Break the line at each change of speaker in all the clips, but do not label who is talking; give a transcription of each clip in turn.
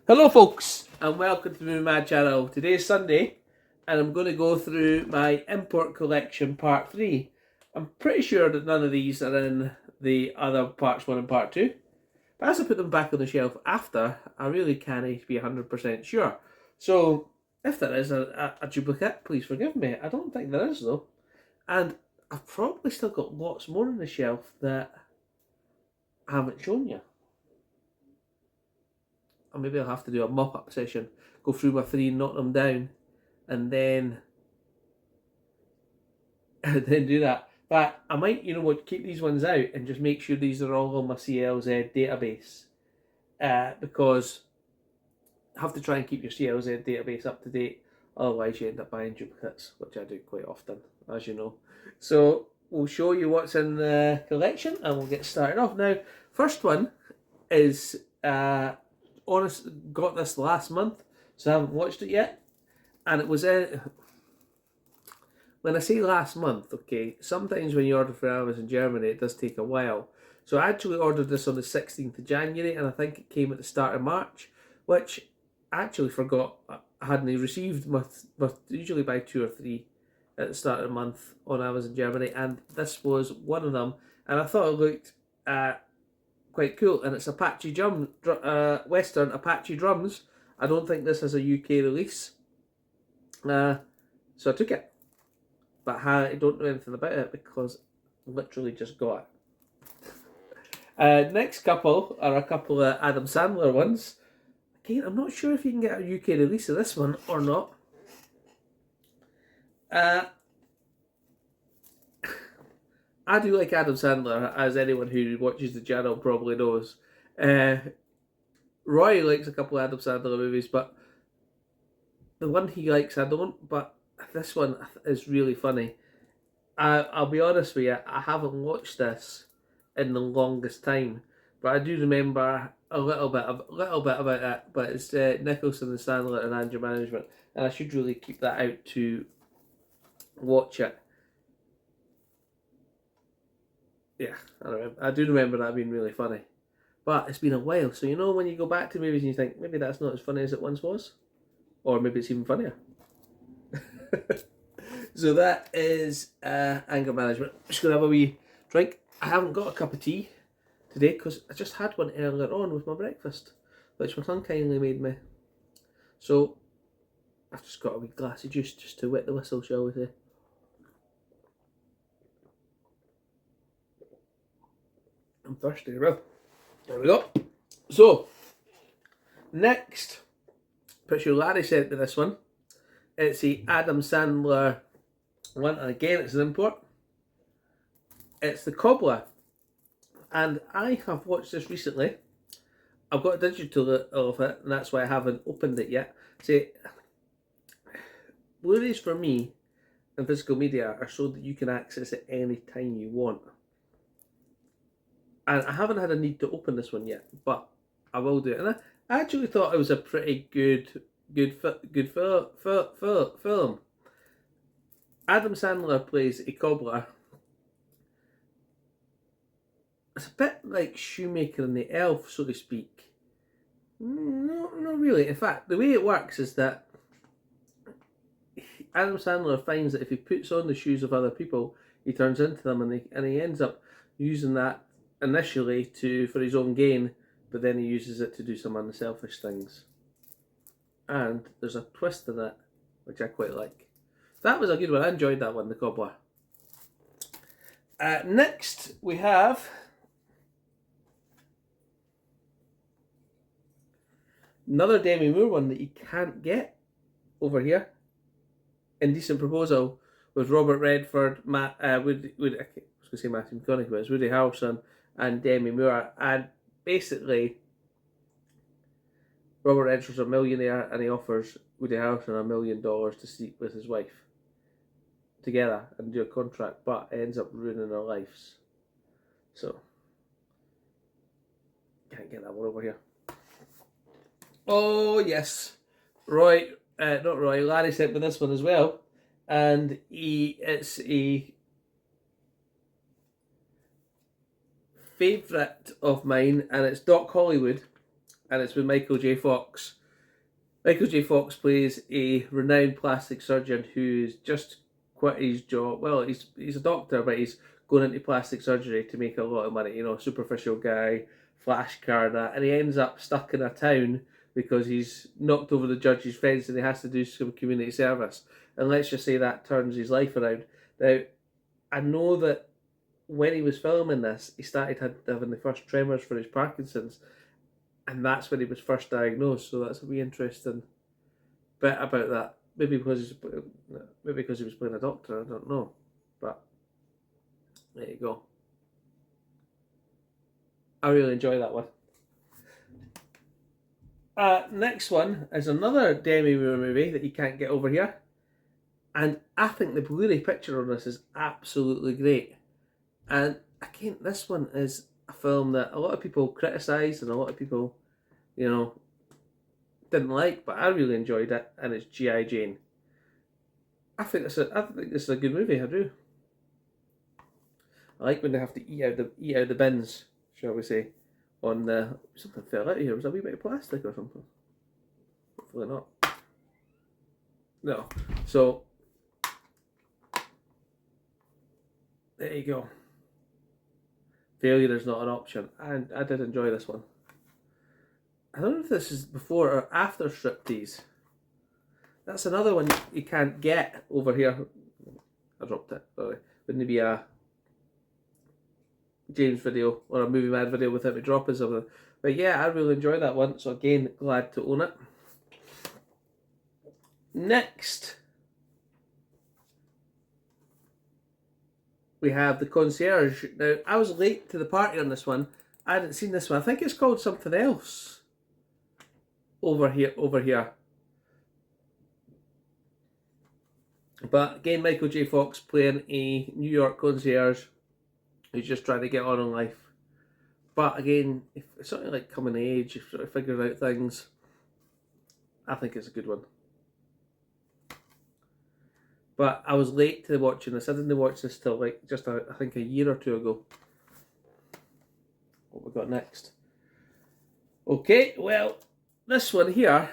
Hello folks and welcome to my channel. Today is Sunday and I'm going to go through my import collection part 3. I'm pretty sure that none of these are in the other parts 1 and part 2. But as I put them back on the shelf after, I really can't be 100% sure. So if there is a duplicate, please forgive me. I don't think there is though. And I've probably still got lots more on the shelf that I haven't shown you. Or maybe I'll have to do a mop-up session, go through my 3, knock them down, and then do that. But I might, keep these ones out and just make sure these are all on my CLZ database, because I have to try and keep your CLZ database up to date. Otherwise, you end up buying duplicates, which I do quite often, as you know. So we'll show you what's in the collection, and we'll get started off now. First one is got this last month, so I haven't watched it yet, and it was when I say last month, okay, sometimes when you order for Amazon Germany it does take a while. So I actually ordered this on the 16th of January and I think it came at the start of March, which I actually forgot I hadn't received. Usually buy 2 or 3 at the start of the month on Amazon Germany, and this was one of them, and I thought it looked quite cool, and it's Apache Western Apache drums. I don't think this has a UK release, so I took it, but I don't know anything about it because I literally just got it. Next couple are a couple of Adam Sandler ones. Again, I'm not sure if you can get a UK release of this one or not. I do like Adam Sandler, as anyone who watches the channel probably knows. Roy likes a couple of Adam Sandler movies, but the one he likes I don't, but this one is really funny. I'll be honest with you, I haven't watched this in the longest time, but I do remember a little bit about it. But it's Nicholson and Sandler and Anger Management, and I should really keep that out to watch it. Yeah, I do remember that being really funny. But it's been a while, so when you go back to movies and you think, maybe that's not as funny as it once was? Or maybe it's even funnier. So that is Anger Management. I'm just going to have a wee drink. I haven't got a cup of tea today because I just had one earlier on with my breakfast, which my son kindly made me. So I've just got a wee glass of juice just to wet the whistle, shall we say. I'm thirsty, well. There we go. So, next, pretty sure Larry sent me this one. It's the Adam Sandler one, and again it's an import. It's the Cobbler, and I have watched this recently. I've got a digital of it, and that's why I haven't opened it yet. See, Blu-rays for me and physical media are so that you can access it any time you want. And I haven't had a need to open this one yet, but I will do it. And I actually thought it was a pretty good film. Adam Sandler plays a cobbler. It's a bit like Shoemaker and the Elf, so to speak. No, not really. In fact, the way it works is that Adam Sandler finds that if he puts on the shoes of other people, he turns into them, and he ends up using that initially for his own gain, but then he uses it to do some unselfish things. And there's a twist in it, which I quite like. That was a good one. I enjoyed that one, the Cobbler. Next, we have another Demi Moore one that you can't get over here. Indecent Proposal with Robert Redford, I was going to say Matthew McConaughey, but it's Woody Harrelson and Demi Moore. And basically, Robert Redford's a millionaire and he offers Woody Harrelson $1 million to sleep with his wife together and do a contract, but it ends up ruining their lives. So, can't get that one over here. Oh yes, Larry sent me this one as well, and it's a favourite of mine, and it's Doc Hollywood, and it's with Michael J. Fox. Michael J. Fox plays a renowned plastic surgeon who's just quit his job. Well, he's a doctor, but he's going into plastic surgery to make a lot of money. You know, superficial guy, flash car, that, and he ends up stuck in a town because he's knocked over the judge's fence and he has to do some community service. And let's just say that turns his life around. Now, I know that when he was filming this, he started having the first tremors for his Parkinson's, and that's when he was first diagnosed. So that's a wee interesting bit about that. Maybe because he was playing a doctor. I don't know, but there you go. I really enjoy that one. Next one is another Demi Moore movie that you can't get over here, and I think the Blu-ray picture on this is absolutely great. And again, this one is a film that a lot of people criticised and a lot of people, you know, didn't like, but I really enjoyed it, and it's G.I. Jane. I think this is a good movie. I do. I like when they have to eat out the bins, shall we say? On the something fell out here. Was a wee bit of plastic or something? Hopefully not. No. So there you go. Failure is not an option, and I did enjoy this one. I don't know if this is before or after Striptease. That's another one you can't get over here. I dropped it. Sorry. Wouldn't it be a James video or a Movie Mad video without me dropping something? But yeah, I really enjoyed that one. So again, glad to own it. Next, we have The Concierge. Now, I was late to the party on this one. I hadn't seen this one. I think it's called something else. Over here. But again, Michael J. Fox playing a New York concierge who's just trying to get on in life. But again, if it's something like coming of age, if sort of figuring out things, I think it's a good one. But I was late to watching this. I didn't watch this till like just I think a year or two ago. What we got next? Okay, well, this one here,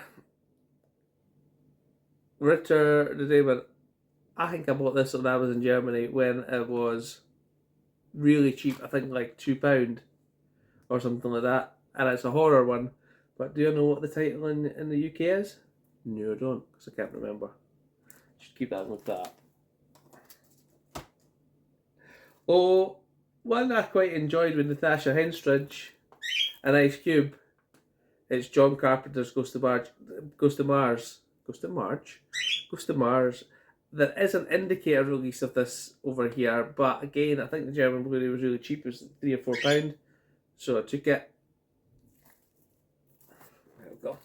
Ritter the Demon. I think I bought this when I was in Germany when it was really cheap. I think like £2 or something like that. And it's a horror one. But do you know what the title in the UK is? No, I don't, because I can't remember. Should keep that and look that up. Oh, one I quite enjoyed with Natasha Henstridge and Ice Cube. It's John Carpenter's Ghost of Mars. Ghost of Mars. Ghost of March? Ghost of Mars. There is an indicator release of this over here, but again, I think the German Blu-ray was really cheap. It was £3 or £4, so I took it. There we go.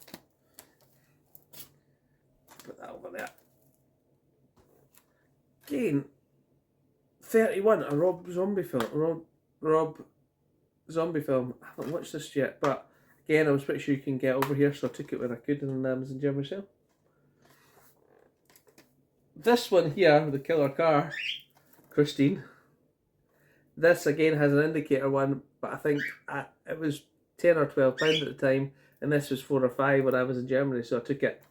Put that over there. Again, 31, a Rob Zombie film. Rob Zombie film. I haven't watched this yet, but again, I was pretty sure you can get over here, so I took it when I could in the Amazon German sale. This one here, the killer car, Christine. This again has an indicator one, but I think it was £10 or £12 at the time, and this was 4 or 5 when I was in Germany, so I took it.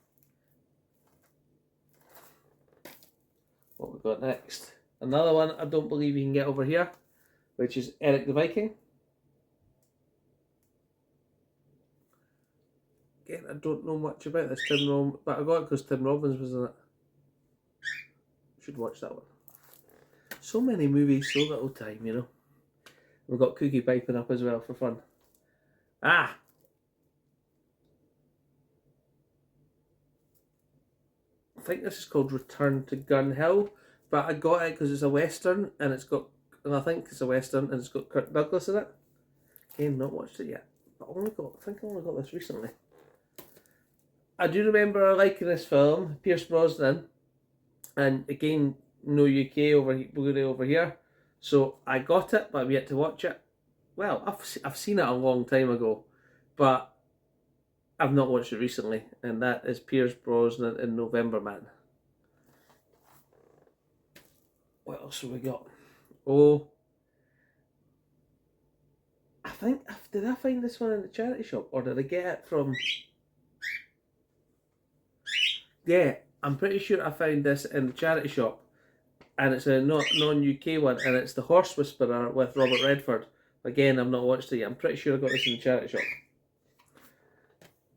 What we got next? Another one I don't believe you can get over here, which is Eric the Viking. Again, I don't know much about this but I got it because Tim Robbins was in it. Should watch that one. So many movies, so little time, you know. We've got Cookie piping up as well for fun. I think this is called Return to Gun Hill, but I got it because it's a western, and I think it's a western, and it's got Kirk Douglas in it. Again, not watched it yet, but I think I only got this recently. I do remember liking this film, Pierce Brosnan, and again, no UK Blu-ray over here, so I got it, but I've yet to watch it. Well, I've seen it a long time ago, but I've not watched it recently, and that is Pierce Brosnan in November Man. What else have we got? Oh, did I find this one in the charity shop, or did I get it from Yeah, I'm pretty sure I found this in the charity shop, and it's a non-UK one, and it's The Horse Whisperer with Robert Redford. Again, I've not watched it yet. I'm pretty sure I got this in the charity shop.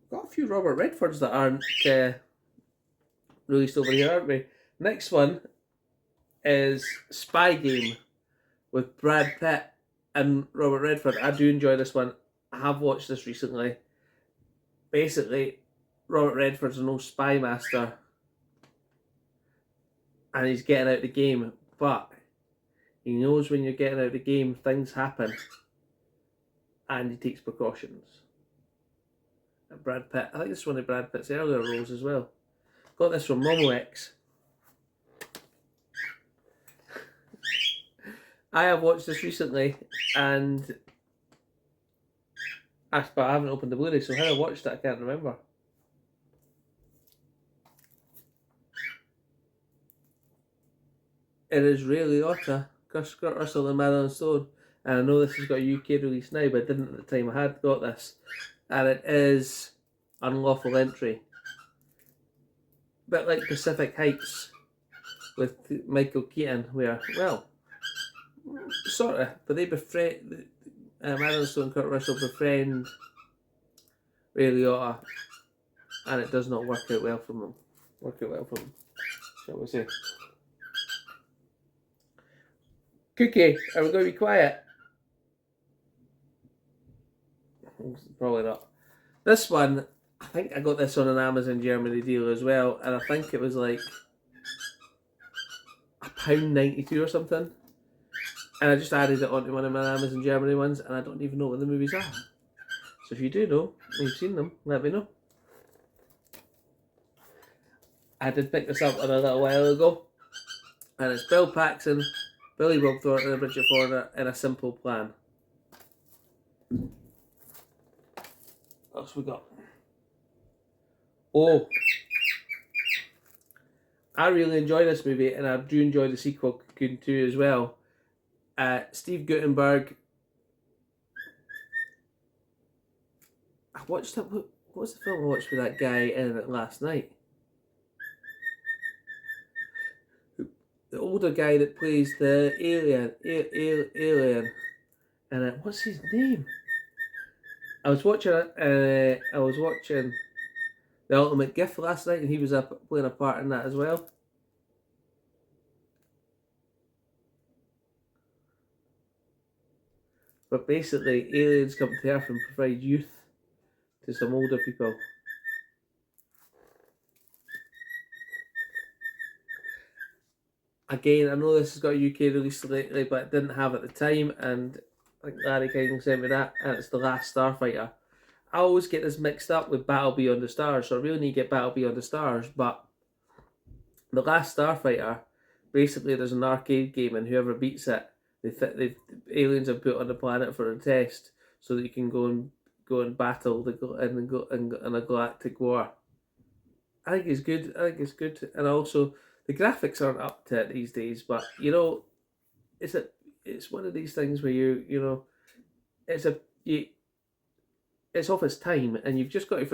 Got a few Robert Redfords that aren't released over here, aren't we? Next one is Spy Game with Brad Pitt and Robert Redford. I do enjoy this one. I have watched this recently. Basically, Robert Redford's an old spy master and he's getting out of the game, but he knows when you're getting out of the game, things happen, and he takes precautions. And Brad Pitt, I think this is one of Brad Pitt's earlier roles as well. Got this from Momo-X. I have watched this recently, and but I haven't opened the Blu-ray, so how I watched it, I can't remember. It is Ray Liotta, Kurt Russell and Madeline Stone, and I know this has got a UK release now, but I didn't at the time I had got this, and it is Unlawful Entry. A bit like Pacific Heights with Michael Keaton, where, well, sort of, but they befriend, Madeline Stone and Kurt Russell befriend Ray Liotta, and it does not work out well for them. Shall we say? Cookie, are we going to be quiet? Probably not. This one, I think I got this on an Amazon Germany deal as well, and I think it was like £1.92 or something. And I just added it onto one of my Amazon Germany ones, and I don't even know what the movies are. So if you do know, and you've seen them, let me know. I did pick this up a little while ago, and it's Bill Paxton, Billy Bob Thornton and Bridget Fonda in A Simple Plan. What else we got? Oh, I really enjoy this movie, and I do enjoy the sequel, Cocoon 2, as well. Steve Guttenberg. I watched it. What was the film I watched with that guy in it last night? The older guy that plays the alien, and what's his name? I was watching it. I was watching The Ultimate Gift last night, and he was playing a part in that as well. But basically, aliens come to Earth and provide youth to some older people. Again, I know this has got a UK release lately, but it didn't have at the time, and I think Larry King sent me that, and it's The Last Starfighter. I always get this mixed up with Battle Beyond the Stars, so I really need to get Battle Beyond the Stars, but The Last Starfighter, basically there's an arcade game, and whoever beats it, the aliens have put on the planet for a test, so that you can go and battle in a galactic war. I think it's good, and also the graphics aren't up to it these days. But you know, it's one of these things where it's off its time, and you've got to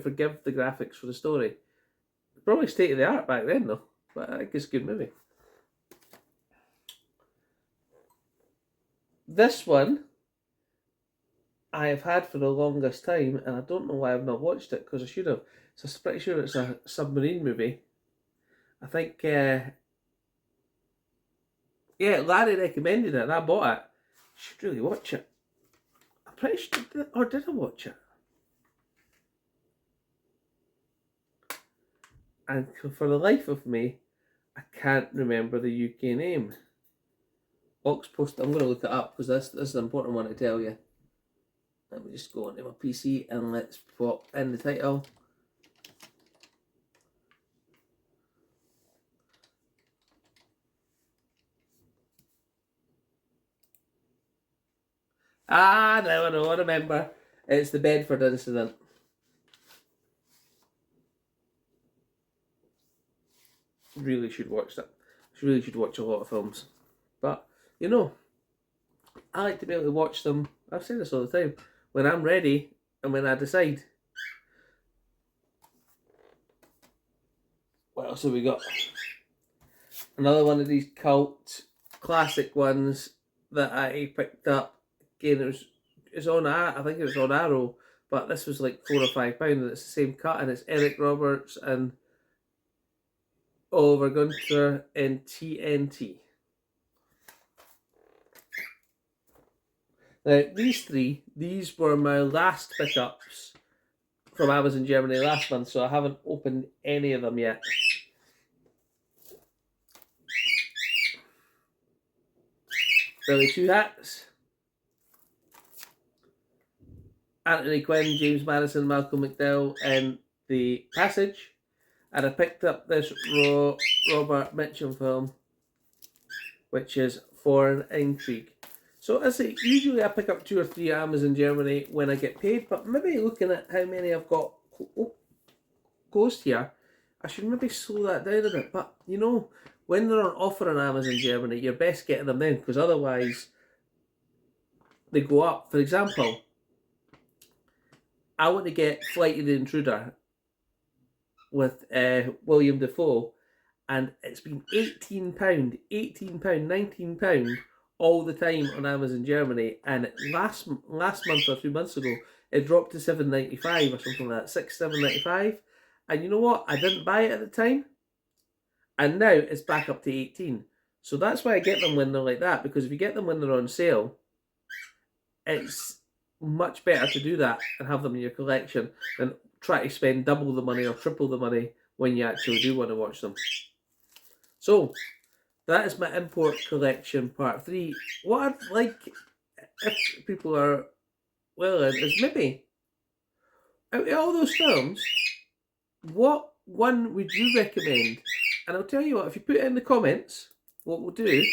forgive the graphics for the story. Probably state of the art back then though, but I think it's a good movie. This one I have had for the longest time, and I don't know why I've not watched it, because I should have. So I'm pretty sure it's a submarine movie. I think, Larry recommended it, and I bought it. You should really watch it. I'm pretty sure, or did I watch it? And for the life of me, I can't remember the UK name. Oxpost, I'm going to look it up, because this is an important one to tell you. Let me just go onto my PC and let's pop in the title. Now I know, I remember. It's the Bedford Incident. Really should watch that. Really should watch a lot of films. But, I like to be able to watch them, I've said this all the time, when I'm ready and when I decide. What else have we got? Another one of these cult classic ones that I picked up. Again, it's on I think it was on Arrow, but this was like £4 or £5, and it's the same cut, and it's Eric Roberts and Oliver Gunter in TNT. Now, these were my last pickups from Amazon Germany last month, so I haven't opened any of them yet. Billy Two Hats, Anthony Quinn, James Madison, Malcolm McDowell in The Passage, and I picked up this Robert Mitchum film, which is Foreign Intrigue. So as I say, usually I pick up 2 or 3 Amazon Germany when I get paid, but maybe looking at how many I've got closed here, I should maybe slow that down a bit. But you know, when they're on offer on Amazon Germany, you're best getting them then, because otherwise they go up. For example, I want to get Flight of the Intruder with William Dafoe, and it's been £18, £19 all the time on Amazon Germany, and last month or 2 months ago it dropped to £7.95 or something like that, £7.95, and you know what? I didn't buy it at the time, and now it's back up to 18. So that's why I get them when they're like that, because if you get them when they're on sale, it's much better to do that and have them in your collection than try to spend double the money or triple the money when you actually do want to watch them. So that is my import collection part 3. What I'd like, if people are willing, is maybe out of all those films, what one would you recommend? And I'll tell you what, if you put it in the comments, what we'll do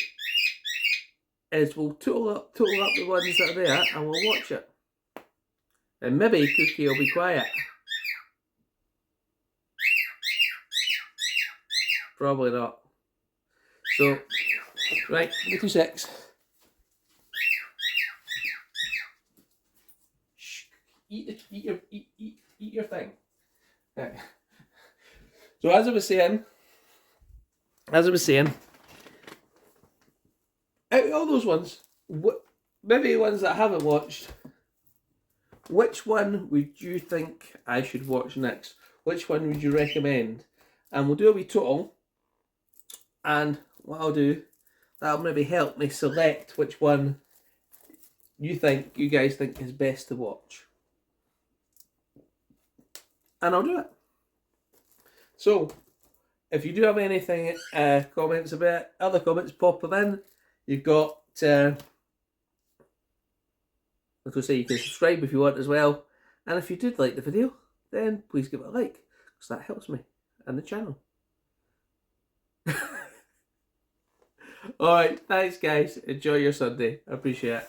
is we'll total up the ones that are there and we'll watch it. And maybe Cookie will be quiet. Probably not. So, right, give me 2 secs. Shh, eat your thing. Right. So as I was saying, out of all those ones, maybe ones that I haven't watched, which one would you think I should watch next? Which one would you recommend? And we'll do a wee total. And what I'll do, that'll maybe help me select which one you guys think is best to watch. And I'll do it. So, if you do have anything, comments about it, other comments, pop them in. You've got, like I say, you can subscribe if you want as well. And if you did like the video, then please give it a like, because that helps me and the channel. Alright, thanks guys. Enjoy your Sunday. I appreciate it.